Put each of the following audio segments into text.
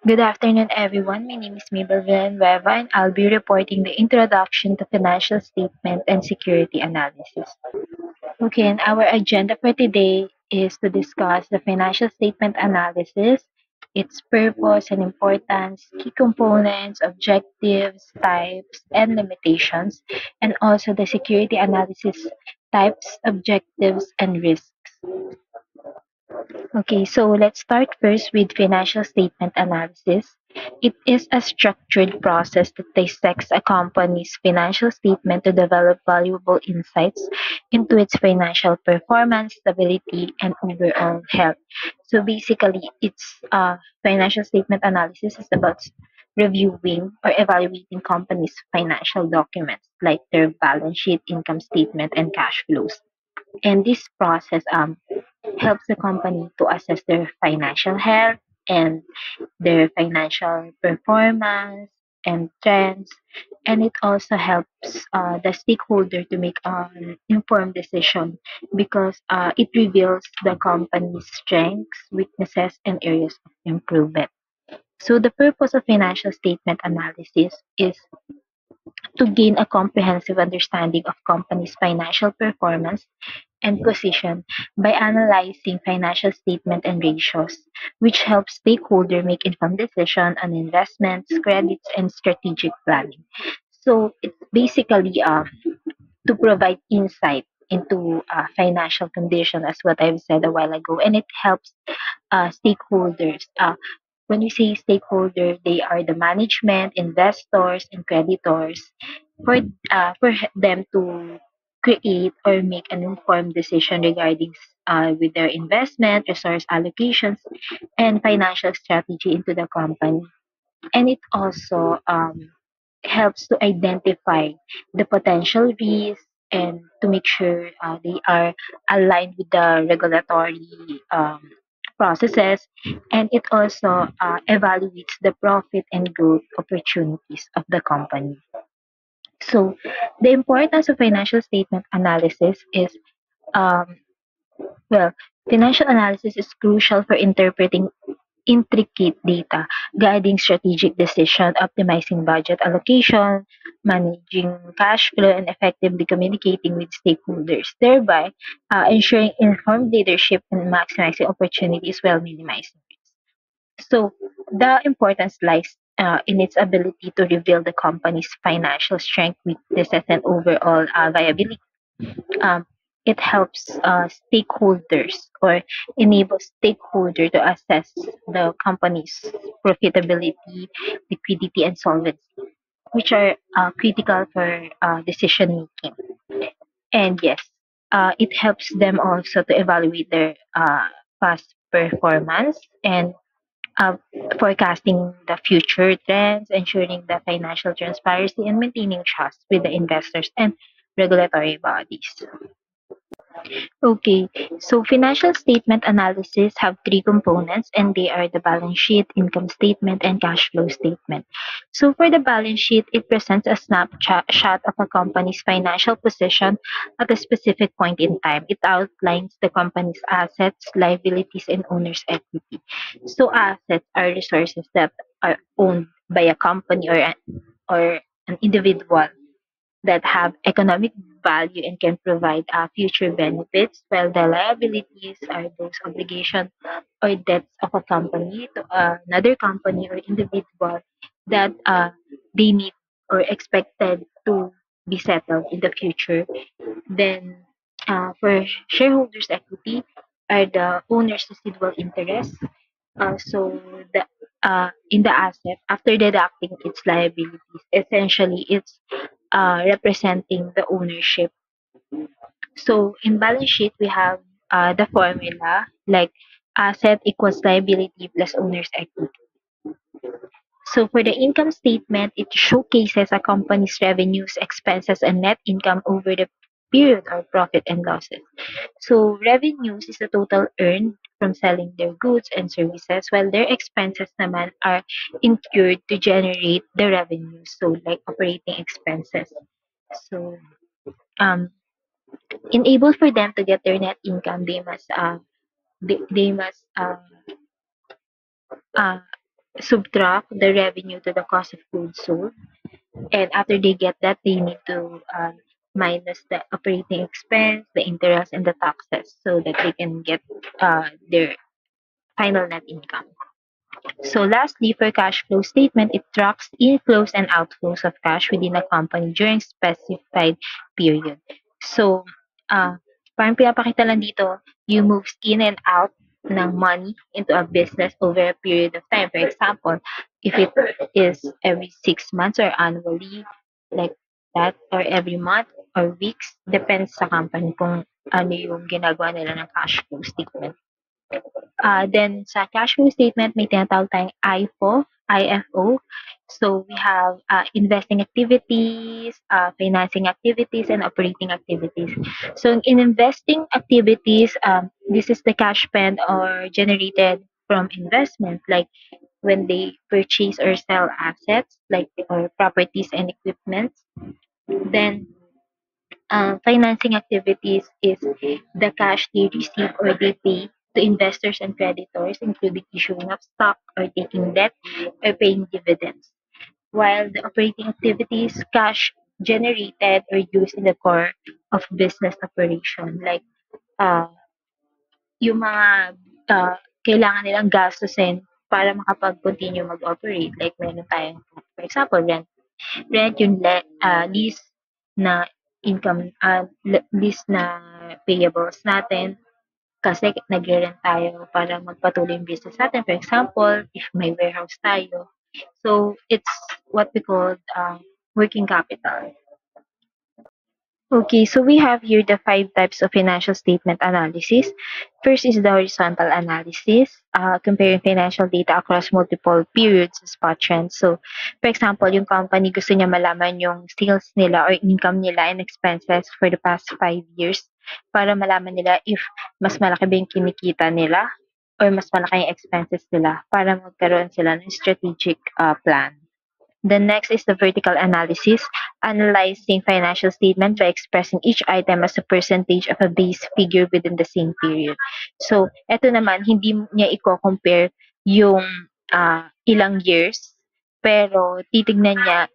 Good afternoon, everyone. My name is Mabel Villanueva, and I'll be reporting the introduction to financial statement and security analysis. Okay, and our agenda for today is to discuss the financial statement analysis, its purpose and importance, key components, objectives, types, and limitations, and also the security analysis types, objectives, and risks. Okay, so let's start first with financial statement analysis. It is a structured process that dissects a company's financial statement to develop valuable insights into its financial performance, stability, and overall health. So basically, it's financial statement analysis is about reviewing or evaluating companies' financial documents like their balance sheet, income statement, and cash flows. And this process helps the company to assess their financial health and their financial performance and trends. And it also helps the stakeholder to make an informed decision because it reveals the company's strengths, weaknesses, and areas of improvement. So the purpose of financial statement analysis is to gain a comprehensive understanding of company's financial performance and position by analyzing financial statement and ratios, which helps stakeholder make informed decision on investments, credits, and strategic planning. So it's basically to provide insight into financial condition, as what I've said a while ago, and it helps stakeholders. When we say stakeholder, they are the management, investors, and creditors for them to create or make an informed decision regarding with their investment, resource allocations, and financial strategy into the company. And it also helps to identify the potential risks and to make sure they are aligned with the regulatory processes, and it also evaluates the profit and growth opportunities of the company. So the importance of financial statement analysis is um, well, financial analysis is crucial for interpreting intricate data, guiding strategic decision, optimizing budget allocation, managing cash flow, and effectively communicating with stakeholders, thereby ensuring informed leadership and maximizing opportunities while minimizing risks. So, the importance lies in its ability to reveal the company's financial strength, weaknesses, and overall viability. um, it helps stakeholders or enables stakeholder to assess the company's profitability, liquidity, and solvency, which are critical for decision making. And yes, it helps them also to evaluate their past performance and uh, forecasting the future trends, ensuring the financial transparency, and maintaining trust with the investors and regulatory bodies. Okay, so financial statement analysis have three components, and they are the balance sheet, income statement, and cash flow statement. So for the balance sheet, it presents a snapshot of a company's financial position at a specific point in time. It outlines the company's assets, liabilities, and owner's equity. So assets are resources that are owned by a company or an individual that have economic value and can provide future benefits, while the liabilities are those obligations or debts of a company to another company or individual that they need or expected to be settled in the future. Then, for shareholders' equity are the owner's residual interest. So the in the asset after deducting its liabilities, essentially it's representing the ownership. So in balance sheet, we have the formula like asset equals liability plus owner's equity. So for the income statement, it showcases a company's revenues, expenses, and net income over the period of profit and losses. So revenues is the total earned from selling their goods and services, while their expenses naman are incurred to generate the revenues, so like operating expenses. So um, enable for them to get their net income, they must uh, subtract the revenue to the cost of goods sold. And after they get that, they need to minus the operating expense, the interest, and the taxes so that they can get their final net income. So lastly, for cash flow statement, it tracks inflows and outflows of cash within a company during specified period. So, uh, parang pinapakita lang dito yung moves in and out ng money into a business over a period of time. For example, if it is every 6 months or annually, like that, or every month or weeks, depends sa company kung ano yung ginagawa nila ng cash flow statement. Then sa cash flow statement, may tinatawag tayong IFO. So we have investing activities, financing activities, and operating activities. So in investing activities, this is the cash spent or generated from investment, like when they purchase or sell assets, like or properties and equipment. Then financing activities is the cash they receive or they pay to investors and creditors, including issuing of stock or taking debt or paying dividends. While the operating activities, cash generated or used in the core of business operation, like uh, yung mga kailangan nilang gastusin para makapag-continue mag-operate. Like meron tayong, for example, rent yung lease na income, lease na payables natin kasi nagre-rent tayo para magpatuloy yung business natin. For example, if may warehouse tayo. So, it's what we call working capital. Okay, so we have here the five types of financial statement analysis. First is the horizontal analysis, comparing financial data across multiple periods and spot trends. So, for example, yung company gusto niya malaman yung sales nila or income nila and expenses for the past 5 years para malaman nila if mas malaki ba yung kinikita nila or mas malaki yung expenses nila para magkaroon sila ng strategic plan. The next is the vertical analysis, analyzing financial statement by expressing each item as a percentage of a base figure within the same period. So, eto naman, hindi niya i-compare yung ilang years, pero titignan niya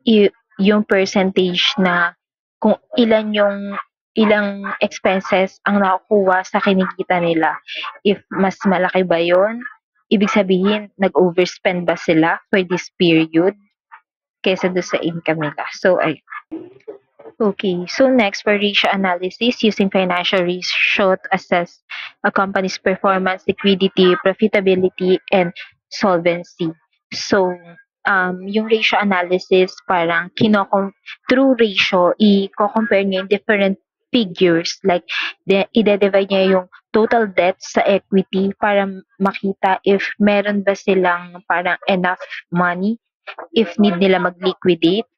yung percentage na kung ilang expenses ang nakukuha sa kinikita nila. If mas malaki ba yon, ibig sabihin, nag-overspend ba sila for this period? Kaysa doon sa income nila. So, ay. Okay. So, next, for ratio analysis, using financial ratio to assess a company's performance, liquidity, profitability, and solvency. So, yung ratio analysis, parang through ratio, i-compare niya yung different figures. Like, i-divide niya yung total debt sa equity para makita if meron ba silang parang enough money if need nila mag-liquidate,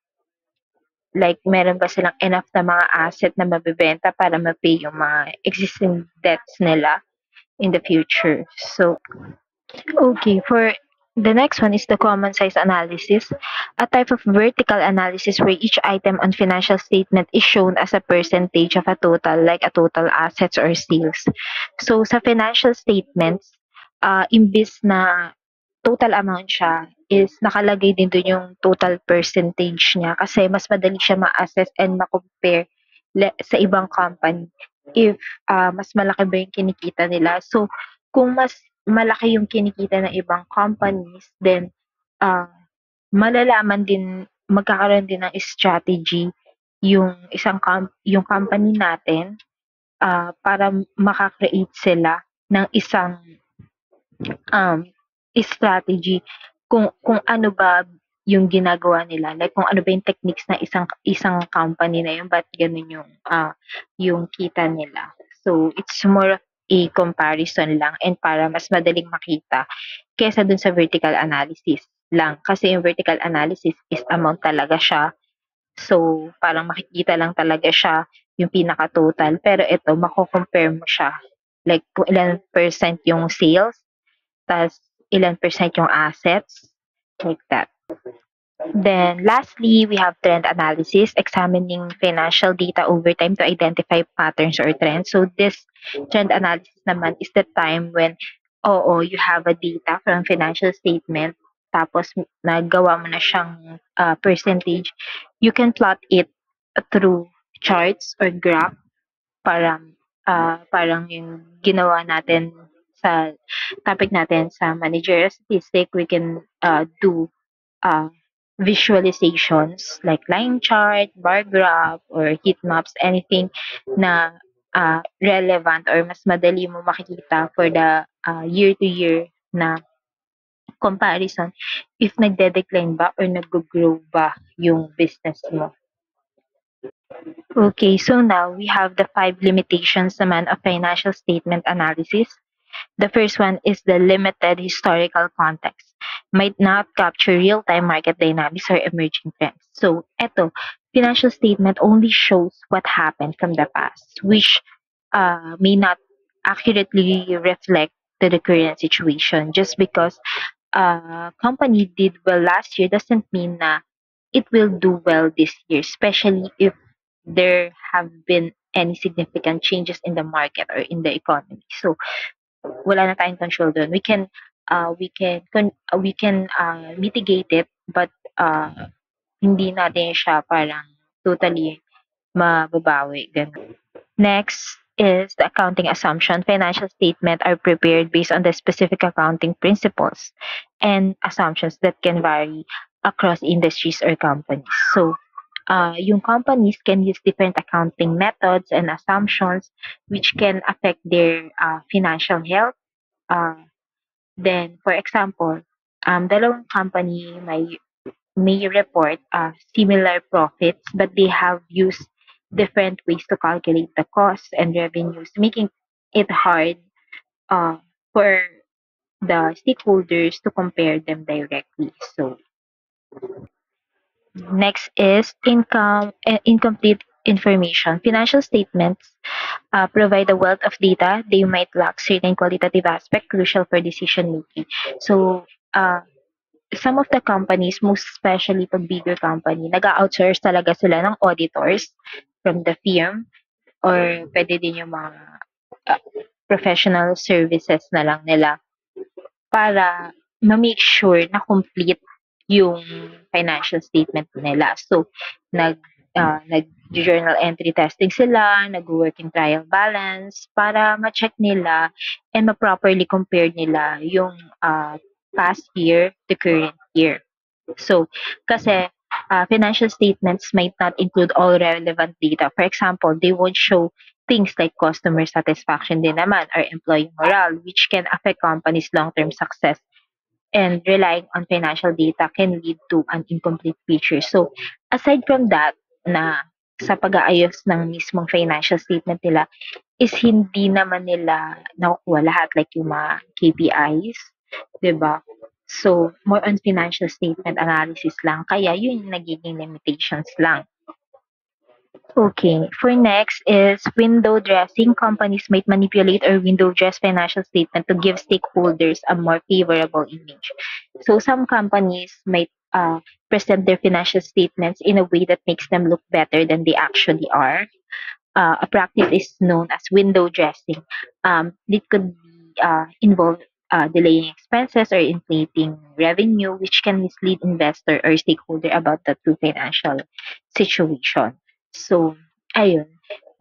like meron ba silang enough na mga asset na mabebenta para ma-pay yung mga existing debts nila in the future. So, okay, for the next one is the common size analysis, a type of vertical analysis where each item on financial statement is shown as a percentage of a total, like a total assets or sales. So, sa financial statements, imbis na total amount siya is nakalagay din dun yung total percentage niya kasi mas madali siya ma-assess and ma-compare sa ibang company if mas malaki ba yung kinikita nila. So, kung mas malaki yung kinikita ng ibang companies, then uh, malalaman din, magkakaroon din ng strategy yung yung company natin para makakreate sila ng isang um, strategy kung ano ba yung ginagawa nila, like kung ano ba yung techniques na isang company na yun, ba't ganun yung kita nila. So, it's more of a comparison lang and para mas madaling makita kesa dun sa vertical analysis lang. Kasi yung vertical analysis is amount talaga siya. So, parang makikita lang talaga siya yung pinaka-total. Pero ito, mako-compare mo siya. Like, kung ilan percent yung sales, tas ilan percent yung assets, like that. Then, lastly, we have trend analysis, examining financial data over time to identify patterns or trends. So, this trend analysis naman is the time when, you have a data from financial statement, tapos nagawa mo na siyang percentage, you can plot it through charts or graph. Parang yung ginawa natin sa topic natin sa managerial statistic, we can do uh, visualizations like line chart, bar graph, or heat maps, anything na relevant or mas madali mo makikita for the year-to-year na comparison if nagde-decline ba or nag-grow ba yung business mo. Okay, so now we have the five limitations naman of financial statement analysis. The first one is the limited historical context. Might not capture real-time market dynamics or emerging trends. So, eto, financial statement only shows what happened from the past, which may not accurately reflect the current situation. Just because company did well last year doesn't mean na it will do well this year, especially if there have been any significant changes in the market or in the economy. So, wala na tayong control dun. We can mitigate it, but hindi natin siya parang totally mababawi, ganun. Next is the accounting assumption. Financial statements are prepared based on the specific accounting principles and assumptions that can vary across industries or companies. So, yung companies can use different accounting methods and assumptions which can affect their financial health. Uh, then, for example, dalawang company may report similar profits, but they have used different ways to calculate the costs and revenues, making it hard uh, for the stakeholders to compare them directly. So, next is incomplete information. Financial statements provide a wealth of data. They might lack certain qualitative aspect crucial for decision making. So, some of the companies, most especially pag bigger company, nag-outsource talaga sila ng auditors from the firm or pwede din yung mga uh, professional services na lang nila para ma-make sure na complete yung financial statement nila. So, nag-journal entry testing sila, nag-working trial balance para ma-check nila and ma-properly compare nila yung past year to current year. So, kasi financial statements might not include all relevant data. For example, they won't show things like customer satisfaction din naman or employee morale, which can affect companies' long-term success. And relying on financial data can lead to an incomplete picture. So, aside from that, na sa pag-aayos ng mismong financial statement nila, is hindi naman nila nakukuha lahat like yung mga KPIs, 'di ba? So, more on financial statement analysis lang. Kaya yun yung nagiging limitations lang. Okay, for next is window dressing. Companies might manipulate or window dress financial statement to give stakeholders a more favorable image. So some companies might present their financial statements in a way that makes them look better than they actually are. A practice is known as window dressing. It could be involve delaying expenses or inflating revenue, which can mislead investor or stakeholder about the true financial situation. So, ayun,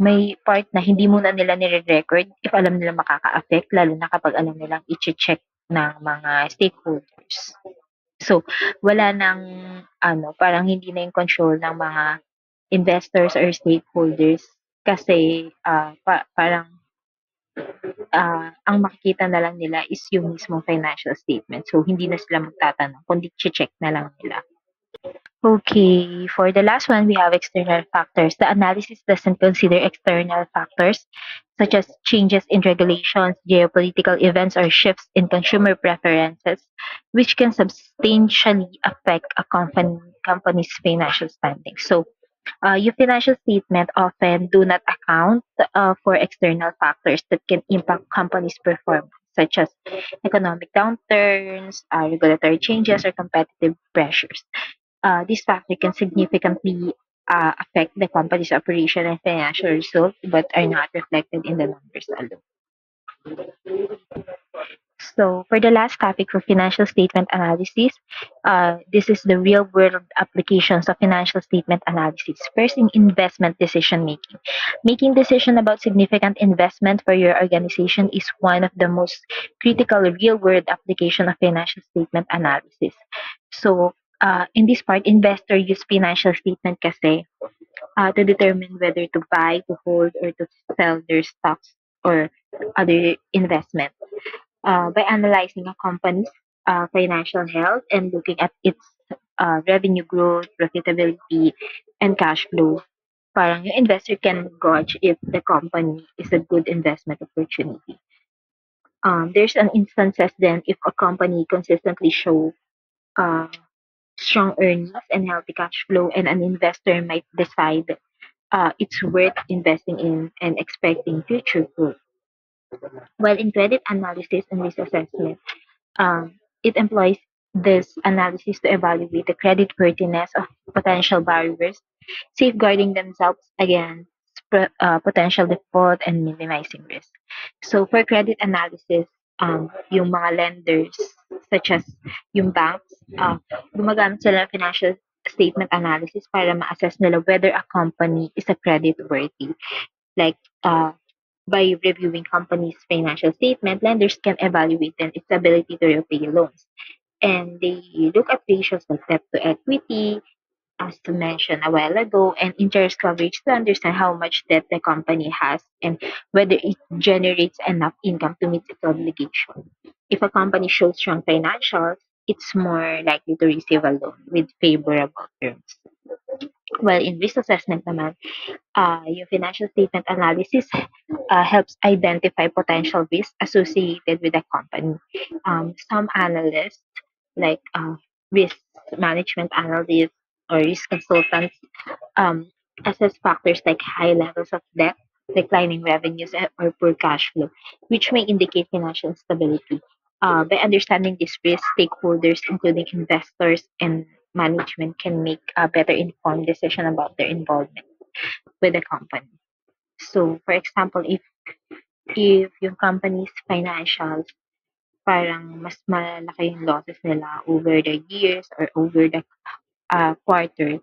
may part na hindi muna nila nire-record if alam nila makaka-affect, lalo na kapag alam nilang i-check ng mga stakeholders. So, wala nang parang hindi na yung control ng mga investors or stakeholders kasi parang ang makikita na lang nila is yung mismong financial statement. So, hindi na sila magtatanong, kundi check na lang nila. Okay, for the last one, we have external factors. The analysis doesn't consider external factors such as changes in regulations, geopolitical events, or shifts in consumer preferences, which can substantially affect a company's financial standing. So, your financial statement often do not account for external factors that can impact companies' performance, such as economic downturns, regulatory changes, or competitive pressures. This factor can significantly affect the company's operation and financial results, but are not reflected in the numbers alone. So for the last topic for financial statement analysis, this is the real world applications of financial statement analysis. First, in investment decision making. Making decision about significant investment for your organization is one of the most critical real world application of financial statement analysis. So in this part, investor use financial statement kasi to determine whether to buy, to hold, or to sell their stocks or other investment. By analyzing a company's financial health and looking at its revenue growth, profitability, and cash flow, parang yung investor can gauge if the company is a good investment opportunity. There's an instances then if a company consistently show uh, strong earnings and healthy cash flow, and an investor might decide it's worth investing in and expecting future growth. While in credit analysis and risk assessment, it employs this analysis to evaluate the creditworthiness of potential borrowers, safeguarding themselves against potential default and minimizing risk. So for credit analysis, yung mga lenders such as yung banks, gumagamit sila ng financial statement analysis para ma-assess nila whether a company is a credit worthy. Like by reviewing companies' financial statement, lenders can evaluate then its ability to repay loans. And they look at ratios like debt to equity, as to mention a while ago, and interest coverage to understand how much debt the company has and whether it generates enough income to meet its obligation. If a company shows strong financials, it's more likely to receive a loan with favorable terms. While in risk assessment naman, yung financial statement analysis helps identify potential risks associated with a company. Some analysts, like risk management analysts or risk consultants, um, assess factors like high levels of debt, declining revenues, or poor cash flow, which may indicate financial instability. By understanding these risks, stakeholders, including investors and management, can make a better informed decision about their involvement with the company. So, for example, if yung company's financials parang mas malaki yung losses nila over the years or over the quarter,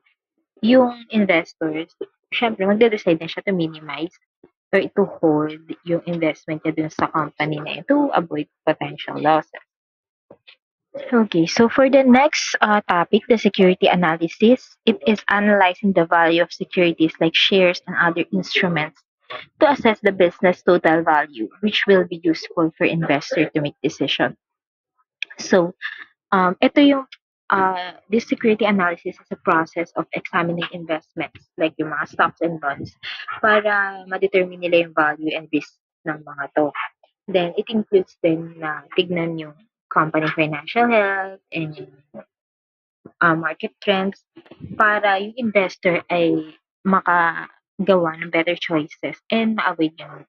yung investors, syempre magde-decide na siya to minimize or to hold yung investment niya dun sa company na yun to avoid potential losses. Okay, so for the next topic, the security analysis, it is analyzing the value of securities like shares and other instruments to assess the business total value, which will be useful for investor to make decision. So, ito yung this security analysis is a process of examining investments like yung mga stocks and bonds para ma-determine nila yung value and risk ng mga to. Then, it includes din na tignan yung company financial health and market trends para yung investor ay makagawa ng better choices and ma-avoid yung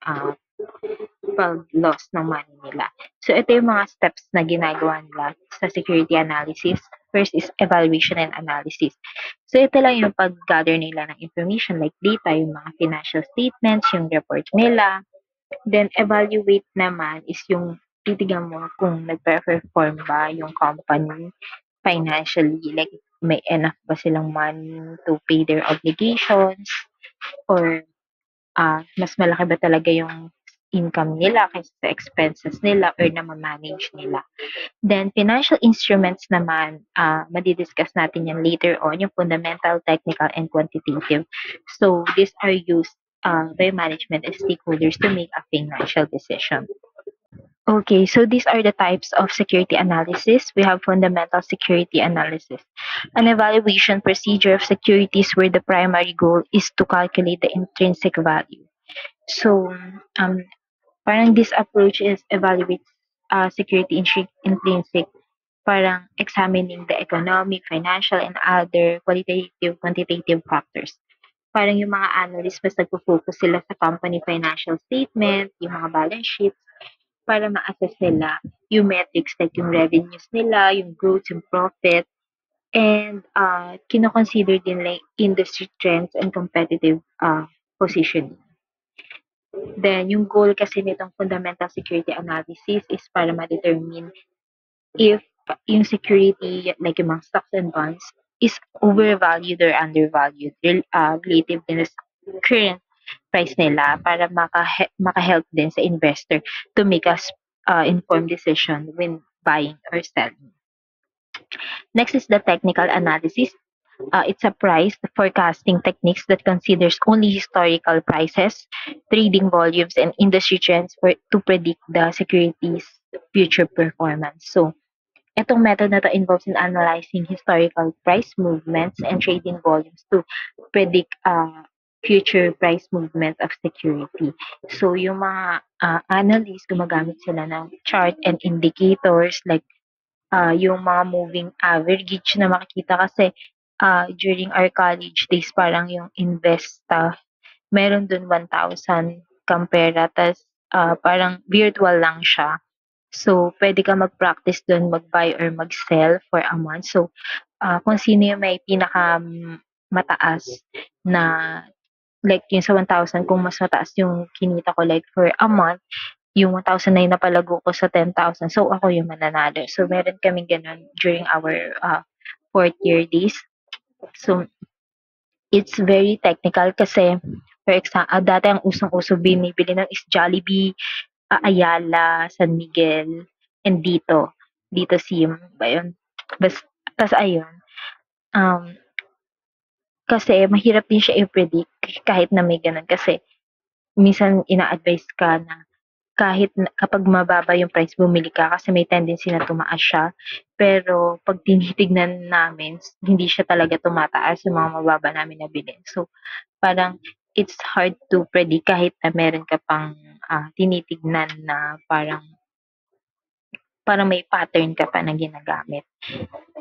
pag-loss ng money nila. So, ito yung mga steps na ginagawa nila sa security analysis. First is evaluation and analysis. So, ito lang yung pag-gather nila ng information like data, yung mga financial statements, yung report nila. Then, evaluate naman is yung titigan mo kung nagpe-perform ba yung company financially. Like, may enough ba silang money to pay their obligations or mas malaki ba talaga yung income nila kaysa sa expenses nila or na-manage nila. Then, financial instruments naman, madidiscuss natin yan later on, yung fundamental, technical, and quantitative. So, these are used by management and stakeholders to make a financial decision. Okay, so these are the types of security analysis. We have fundamental security analysis, an evaluation procedure of securities where the primary goal is to calculate the intrinsic value. So, parang this approach is evaluates security intrinsic, parang examining the economic, financial, and other qualitative, quantitative factors. Parang yung mga analysts mas nagpo-focus sila sa company financial statement, yung mga balance sheets, para ma-assess nila yung metrics like yung revenues nila, yung growth, yung profit, and kino-consider din like industry trends and competitive positioning. Then, yung goal kasi nitong fundamental security analysis is para ma-determine if yung security, like yung mga stocks and bonds, is overvalued or undervalued relative din sa current price nila para maka-help din sa investor to make us informed decision when buying or selling. Next is the technical analysis. It's a price forecasting techniques that considers only historical prices, trading volumes, and industry trends to predict the security's future performance. So, itong method na to involves in analyzing historical price movements and trading volumes to predict future price movement of security. So, yung mga analysts, gumagamit sila ng chart and indicators like yung mga moving average na makikita kasi during our college days parang yung Investa meron dun 1,000 kampera tas parang virtual lang siya. So, pwede ka mag-practice dun mag-buy or mag-sell for a month. So, kung sino yung may pinaka mataas na like yung sa 1,000 kung mas mataas yung kinita ko like for a month, yung 1,000 na yun napalago ko sa 10,000. So, ako yung mananalo. So, meron kaming ganun during our fourth year days. So, it's very technical kasi, for example, dati ang usong-uso binibili ng is Jollibee, Ayala, San Miguel, and Dito Sim ba yun? Bas, tas ayun, um, kasi mahirap din siya i-predict kahit na may ganun kasi minsan ina-advise ka na kahit kapag mababa yung price bumili ka kasi may tendency na tumaas siya. Pero 'pag tinitignan namin hindi siya talaga tumataas yung mga mababa namin nabili. So, parang it's hard to predict kahit na meron ka pang, tinitignan na parang may pattern ka pa na ginagamit.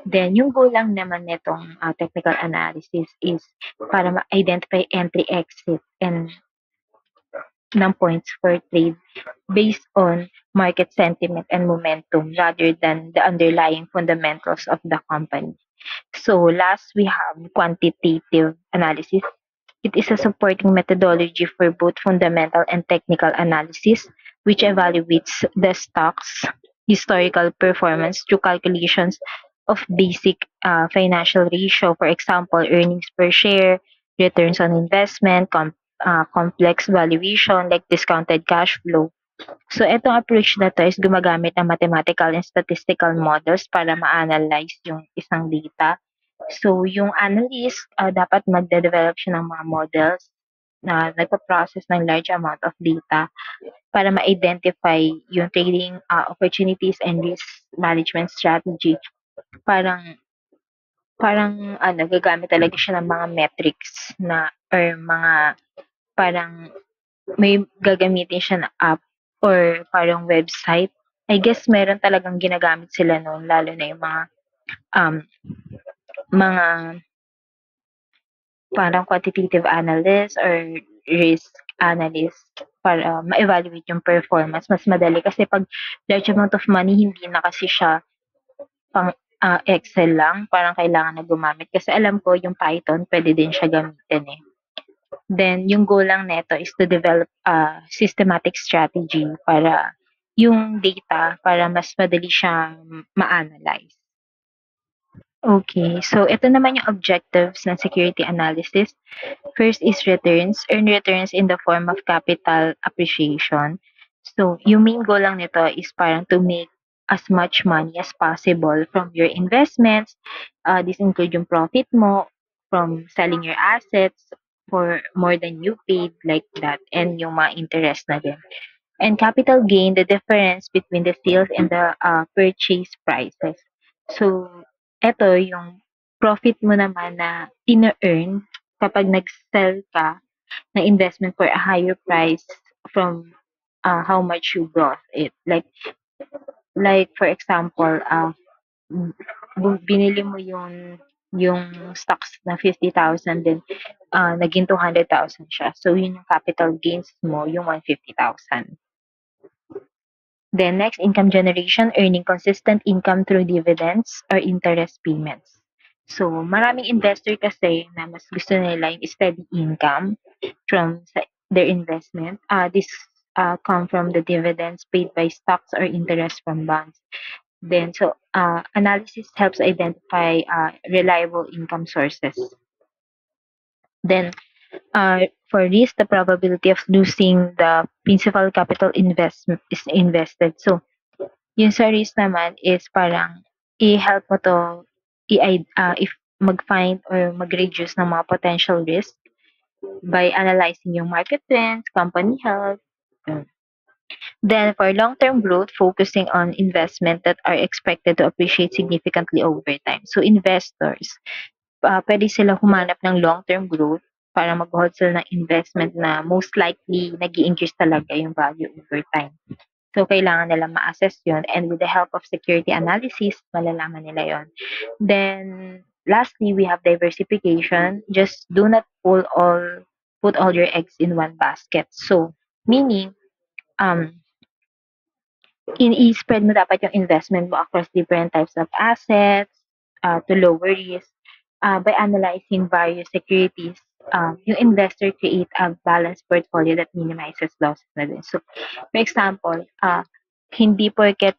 Then yung goal lang naman nitong, technical analysis is para ma-identify entry, exit, and ng points for trade based on market sentiment and momentum rather than the underlying fundamentals of the company. So last, we have quantitative analysis. It is a supporting methodology for both fundamental and technical analysis, which evaluates the stock's historical performance through calculations of basic financial ratio, for example, earnings per share, returns on investment, complex valuation like discounted cash flow. So, itong approach na to is gumagamit ng mathematical and statistical models para ma-analyze yung isang data. So, yung analyst, dapat magde-develop siya ng mga models na nagpa-process ng large amount of data para ma-identify yung trading opportunities and risk management strategy. Parang parang ano, gagamit talaga siya ng mga metrics na or mga parang may gagamitin siya na app or parang website. I guess meron talagang ginagamit sila no'n lalo na yung um, mga parang quantitative analyst or risk analyst para ma-evaluate yung performance. Mas madali kasi 'pag large amount of money hindi na kasi siya pang, Excel lang, parang kailangan na gumamit. Kasi alam ko yung Python puwede din siya gamitin, eh. Then yung goal lang nito is to develop a systematic strategy para yung data para mas madali siyang ma-analyze. Okay, so ito naman yung objectives ng security analysis. First is returns, earn returns in the form of capital appreciation. So yung main goal lang nito is parang to make as much money as possible from your investments. This include yung profit mo from selling your assets for more than you paid like that and yung mga interest na din. And capital gain, the difference between the sales and the purchase prices. So, eto yung profit mo naman na ine-earn kapag nag-sell ka ng investment for a higher price from how much you bought it. Like for example, binili mo yung stocks na 50,000 then naging 200,000 siya. So, yun yung capital gains mo, yung 150,000. Then next, income generation, earning consistent income through dividends or interest payments. So, maraming investor kasi na mas gusto nila yung steady income from sa their investment. This come from the dividends paid by stocks or interest from bonds. Then, analysis helps identify reliable income sources. Then, for risk, the probability of losing the principal capital investment is invested. So, yung sa risk naman is parang i-help mo to if mag-find or mag-reduce ng mga potential risk by analyzing yung market trends, company health. Yun. Then for long-term growth, focusing on investment that are expected to appreciate significantly over time. So investors, pwede sila humanap ng long-term growth para mag-hold sila ng investment na most likely nag increase talaga yung value over time. So, kailangan nila ma-assess yun and with the help of security analysis, malalaman nila yon. Then, lastly, we have diversification. Just do not put all your eggs in one basket. So, meaning, um, i-spread mo dapat yung investment mo across different types of assets to lower risk. By analyzing various securities, yung investor create a balanced portfolio that minimizes losses na din. So, for example, hindi porket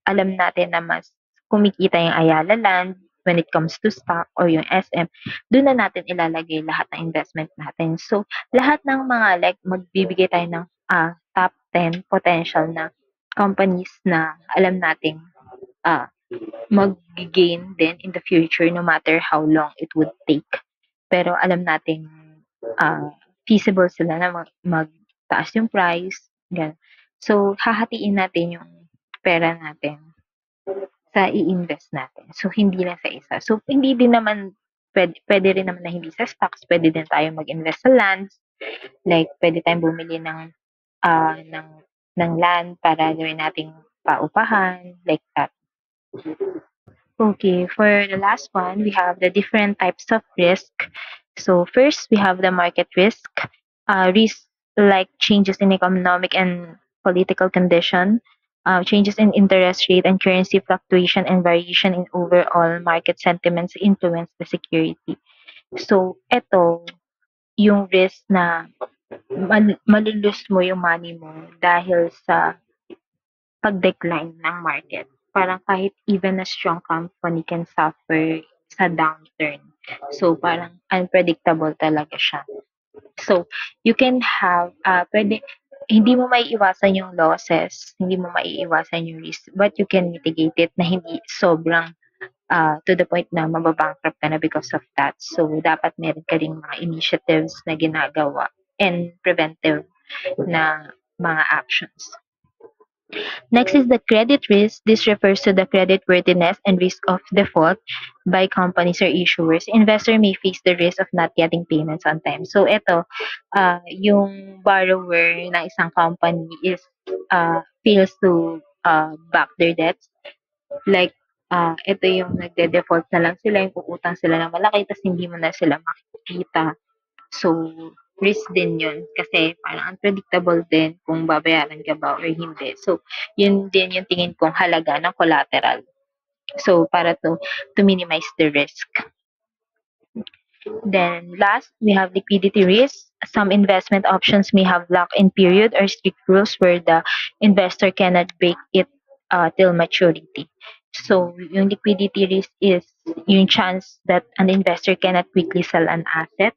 alam natin na mas kumikita yung Ayala Land when it comes to stock or yung SM, doon na natin ilalagay lahat ng investment natin. So, lahat ng mga like magbibigay tayo ng top 10 potential na companies na alam nating ah, mag-gain din in the future no matter how long it would take. Pero alam nating feasible sila na magtaas yung price, ganun. So, hahatiin natin yung pera natin sa i-invest natin. So, hindi lang sa isa. So, hindi din naman, pwede rin naman na hindi sa stocks, pwede din tayo mag-invest sa lands. Like, pwede tayong bumili ah, ng, ng land para gawin nating paupahan, like that. Okay, for the last one, we have the different types of risk. So first, we have the market risk. Risk like changes in economic and political condition, changes in interest rate and currency fluctuation and variation in overall market sentiments influence the security. So, ito, yung risk na malulus mo yung money mo dahil sa pag-decline ng market. Parang kahit even a strong company can suffer sa downturn. So, parang unpredictable talaga siya. So, you can have, hindi mo maiiwasan yung losses, hindi mo maiiwasan yung risk, but you can mitigate it na hindi sobrang to the point na mababankrupt ka na because of that. So, dapat meron ka ring mga initiatives na ginagawa and preventive na mga actions. Next is the credit risk. This refers to the creditworthiness and risk of default by companies or issuers. Investor may face the risk of not getting payments on time. So ito, yung borrower ng isang company is fails to back their debts. Like, ito yung nagde-default na lang sila, yung uutang sila ng malaki, tapos hindi mo na sila makikita. So, risk din yun. Kasi parang unpredictable din kung babayaran ka ba or hindi. So, yun din yung tingin kong halaga ng collateral. So, para to minimize the risk. Then, last, we have liquidity risk. Some investment options may have lock-in period or strict rules where the investor cannot break it till maturity. So, yung liquidity risk is yung chance that an investor cannot quickly sell an asset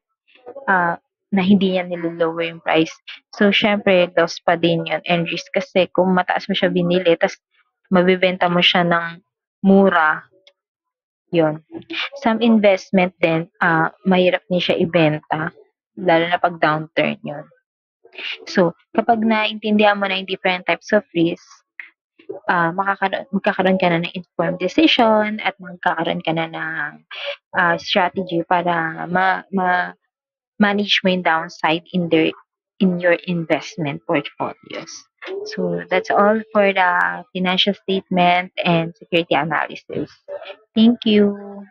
na hindi niya nilolower yung price. So, syempre, loss pa din yun and risk kasi kung mataas mo siya binili, tas mabibenta mo siya ng mura, yun. Some investment din, mahirap din siya ibenta, lalo na pag downturn yun. So, kapag naintindihan mo na yung different types of risk, magkakaroon ka na ng informed decision at magkakaroon ka na ng strategy para manage mo yung downside in your investment portfolios. So that's all for the financial statement and security analysis. Thank you.